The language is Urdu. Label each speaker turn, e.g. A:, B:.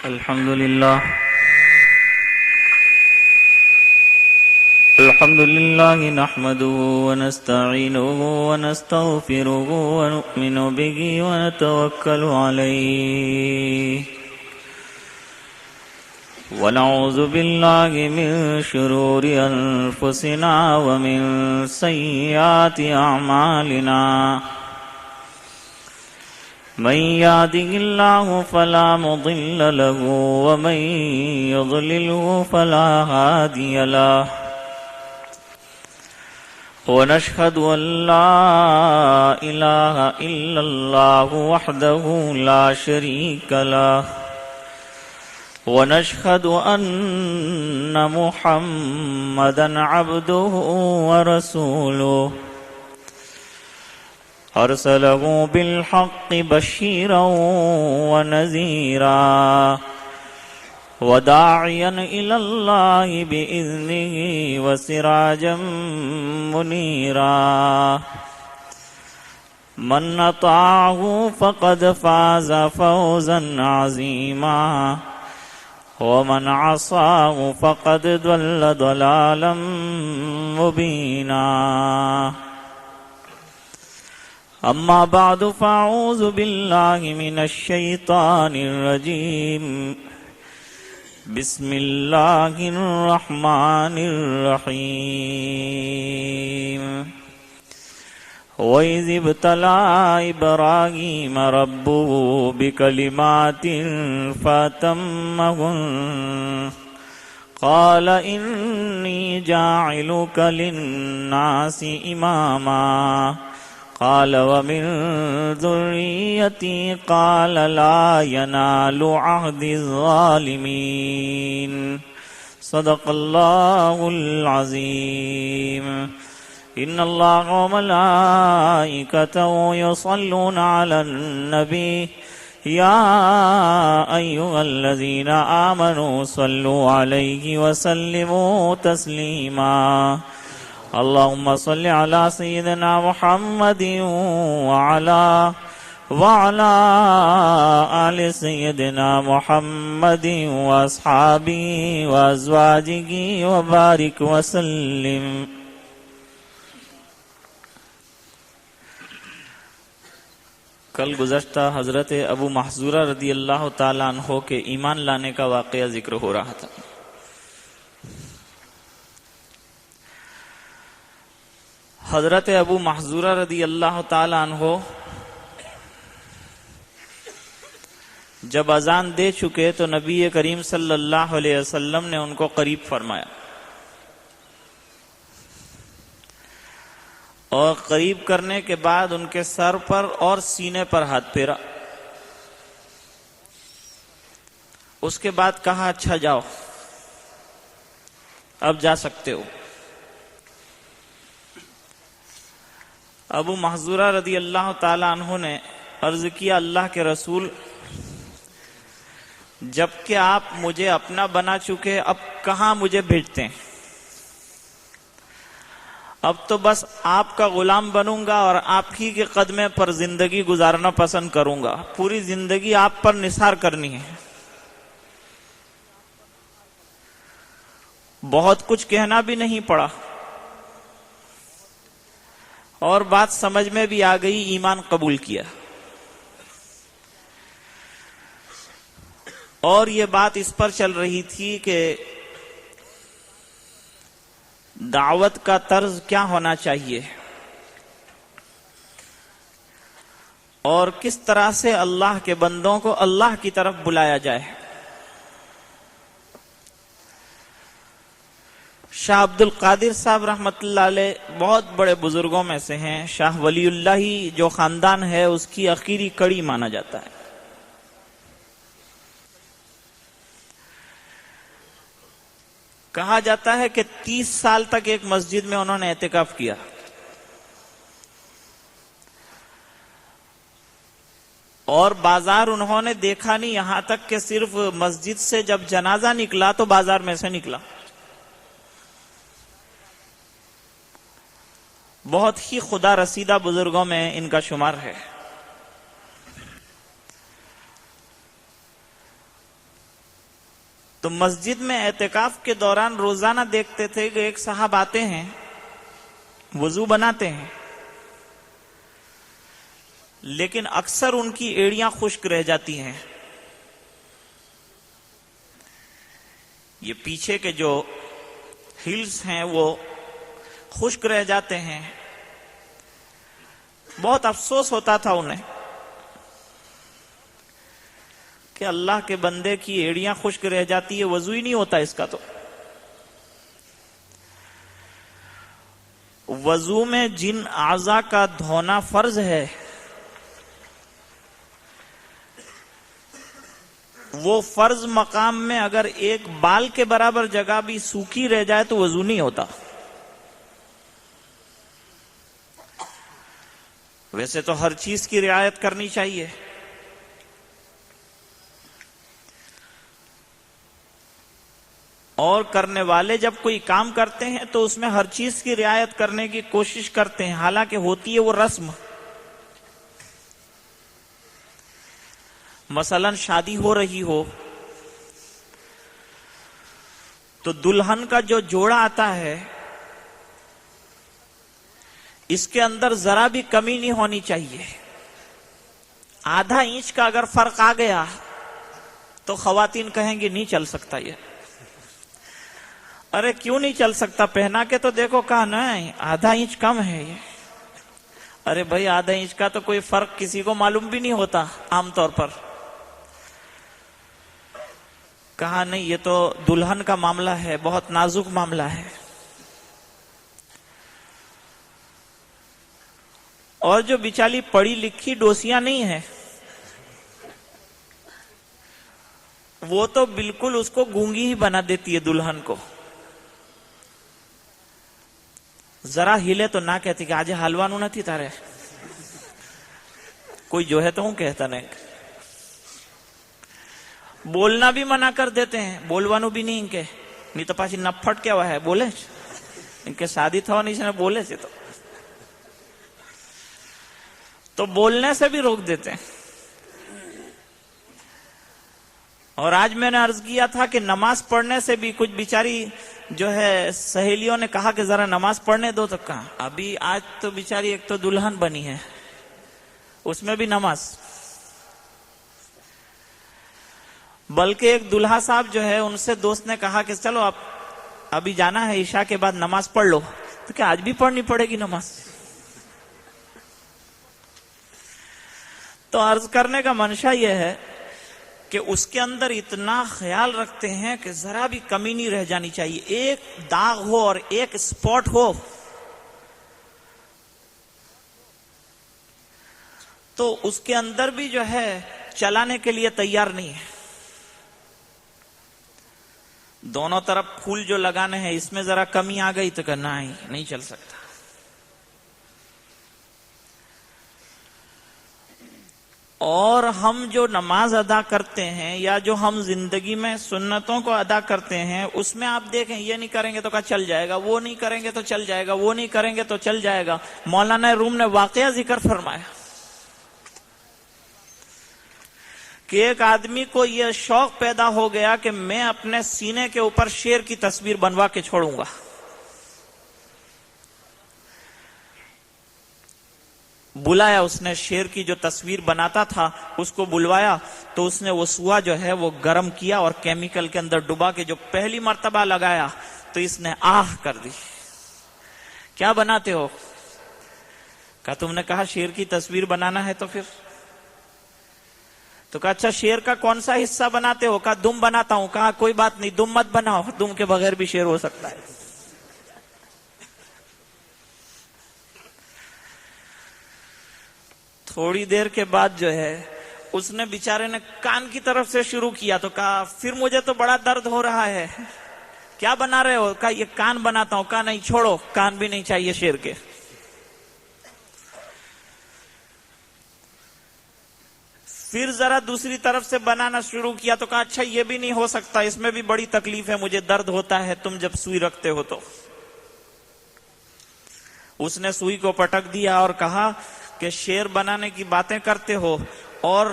A: الحمد لله نحمده ونستعينه ونستغفره ونؤمن به ونتوكل عليه ونعوذ بالله من شرور أنفسنا ومن سيئات أعمالنا من يهده الله فلا مضل له ومن يضلله فلا هادي له ونشهد أن لا إله إلا الله وحده لا شريك له ونشهد أن محمدا عبده ورسوله أرسله بالحق بشيرا ونذيرا وداعيا إلى الله بإذنه وسراجا منيرا من أطاعه فقد فاز فوزا عظيما ومن عصاه فقد ضل ضلالا مبينا أما بعد فأعوذ بالله من الشيطان الرجيم بسم الله الرحمن الرحيم وإذ ابتلى إبراهيم ربه بكلمات فأتمهن قال إني جاعلك للناس إماما قال ومن ذريتي قال لا ينال عهد الظالمين صدق الله العظيم إن الله وملائكته يصلون على النبي يا أيها الذين آمنوا صلوا عليه وسلموا تسليما اللهم صل على سيدنا محمد وعلى آل سيدنا محمد وأصحابه وأزواجه وبارك وسلم. کل گزشتہ حضرت ابو محذورہ رضی اللہ تعالیٰ عنہ کے ایمان لانے کا واقعہ ذکر ہو رہا تھا. حضرت ابو محذورہ رضی اللہ تعالیٰ عنہ جب اذان دے چکے تو نبی کریم صلی اللہ علیہ وسلم نے ان کو قریب فرمایا اور قریب کرنے کے بعد ان کے سر پر اور سینے پر ہاتھ پھیرا. اس کے بعد کہا اچھا جاؤ اب جا سکتے ہو. ابو محذورہ رضی اللہ تعالیٰ عنہ نے عرض کیا اللہ کے رسول جبکہ آپ مجھے اپنا بنا چکے اب کہاں مجھے بھیجتے ہیں؟ اب تو بس آپ کا غلام بنوں گا اور آپ ہی کے قدمے پر زندگی گزارنا پسند کروں گا. پوری زندگی آپ پر نثار کرنی ہے. بہت کچھ کہنا بھی نہیں پڑا اور بات سمجھ میں بھی آ گئی. ایمان قبول کیا اور یہ بات اس پر چل رہی تھی کہ دعوت کا طرز کیا ہونا چاہیے اور کس طرح سے اللہ کے بندوں کو اللہ کی طرف بلایا جائے. شاہ عبد القادر صاحب رحمۃ اللہ علیہ بہت بڑے بزرگوں میں سے ہیں. شاہ ولی اللہ جو خاندان ہے اس کی اخیری کڑی مانا جاتا ہے. کہا جاتا ہے کہ 30 سال تک ایک مسجد میں انہوں نے اعتکاف کیا اور بازار انہوں نے دیکھا نہیں، یہاں تک کہ صرف مسجد سے جب جنازہ نکلا تو بازار میں سے نکلا. بہت ہی خدا رسیدہ بزرگوں میں ان کا شمار ہے. تو مسجد میں اعتکاف کے دوران روزانہ دیکھتے تھے کہ ایک صاحب آتے ہیں، وضو بناتے ہیں، لیکن اکثر ان کی ایڑیاں خشک رہ جاتی ہیں. یہ پیچھے کے جو ہلز ہیں وہ خشک رہ جاتے ہیں. بہت افسوس ہوتا تھا انہیں کہ اللہ کے بندے کی ایڑیاں خشک رہ جاتی ہے، وضو ہی نہیں ہوتا اس کا. تو وضو میں جن اعضاء کا دھونا فرض ہے وہ فرض مقام میں اگر ایک بال کے برابر جگہ بھی سوکھی رہ جائے تو وضو نہیں ہوتا. ویسے تو ہر چیز کی رعایت کرنی چاہیے، اور کرنے والے جب کوئی کام کرتے ہیں تو اس میں ہر چیز کی رعایت کرنے کی کوشش کرتے ہیں، حالانکہ ہوتی ہے وہ رسم. مثلا شادی ہو رہی ہو تو دلہن کا جو جوڑا آتا ہے اس کے اندر ذرا بھی کمی نہیں ہونی چاہیے. آدھا انچ کا اگر فرق آ گیا تو خواتین کہیں گی نہیں چل سکتا یہ. ارے کیوں نہیں چل سکتا؟ پہنا کے تو دیکھو. کہا نہیں، آدھا انچ کم ہے یہ. ارے بھائی آدھا انچ کا تو کوئی فرق کسی کو معلوم بھی نہیں ہوتا عام طور پر. کہا نہیں، یہ تو دلہن کا معاملہ ہے، بہت نازک معاملہ ہے. اور جو بیچاری پڑھی لکھی ڈوسیاں نہیں ہیں وہ تو بالکل اس کو گونگی ہی بنا دیتی ہے دلہن کو. ذرا ہلے تو نہ کہتی کہ آج حلوانو نتھی تارے، کوئی جو ہے تو ہوں کہتا نہیں. بولنا بھی منع کر دیتے ہیں، بولوانو بھی نہیں ان کے، نہیں تو پاچی نپھٹ کیا ہوا ہے بولے ان کے شادی تھا نہیں سے بولے سے تو بولنے سے بھی روک دیتے ہیں. اور آج میں نے عرض کیا تھا کہ نماز پڑھنے سے بھی کچھ بیچاری جو ہے سہیلیوں نے کہا کہ ذرا نماز پڑھنے دو، تو کہا ابھی آج تو بیچاری ایک تو دلہن بنی ہے اس میں بھی نماز. بلکہ ایک دلہا صاحب جو ہے ان سے دوست نے کہا کہ چلو آپ ابھی جانا ہے عشاء کے بعد نماز پڑھ لو. تو کیا آج بھی پڑھنی پڑے گی نماز؟ تو عرض کرنے کا منشا یہ ہے کہ اس کے اندر اتنا خیال رکھتے ہیں کہ ذرا بھی کمی نہیں رہ جانی چاہیے. ایک داغ ہو اور ایک اسپاٹ ہو تو اس کے اندر بھی جو ہے چلانے کے لیے تیار نہیں ہے. دونوں طرف پھول جو لگانے ہیں اس میں ذرا کمی آ گئی تو کہنا نہیں چل سکتا. اور ہم جو نماز ادا کرتے ہیں یا جو ہم زندگی میں سنتوں کو ادا کرتے ہیں اس میں آپ دیکھیں یہ نہیں کریں گے تو کہا چل جائے گا، وہ نہیں کریں گے تو چل جائے گا، وہ نہیں کریں گے تو چل جائے گا. مولانا روم نے واقعہ ذکر فرمایا کہ ایک آدمی کو یہ شوق پیدا ہو گیا کہ میں اپنے سینے کے اوپر شیر کی تصویر بنوا کے چھوڑوں گا. بلایا اس نے، شیر کی جو تصویر بناتا تھا اس کو بلوایا تو اس نے وہ سوا جو ہے وہ گرم کیا اور کیمیکل کے اندر ڈبا کے جو پہلی مرتبہ لگایا تو اس نے آہ کر دی. کیا بناتے ہو؟ کہا تم نے کہا شیر کی تصویر بنانا ہے تو پھر. تو کہا اچھا شیر کا کون سا حصہ بناتے ہو؟ کہا دم بناتا ہوں. کہا کوئی بات نہیں، دم مت بناؤ، دم کے بغیر بھی شیر ہو سکتا ہے. تھوڑی دیر کے بعد جو ہے اس نے بیچارے نے کان کی طرف سے شروع کیا تو کہا پھر مجھے تو بڑا درد ہو رہا ہے. کیا بنا رہے ہو؟ کہا یہ کان بناتا ہوں. کہا نہیں چھوڑو، کان بھی نہیں چاہیے شیر کے. پھر ذرا دوسری طرف سے بنانا شروع کیا تو کہا اچھا یہ بھی نہیں ہو سکتا، اس میں بھی بڑی تکلیف ہے، مجھے درد ہوتا ہے تم جب سوئی رکھتے ہو تو. اس نے سوئی کو پٹک دیا اور کہا کہ شیر بنانے کی باتیں کرتے ہو اور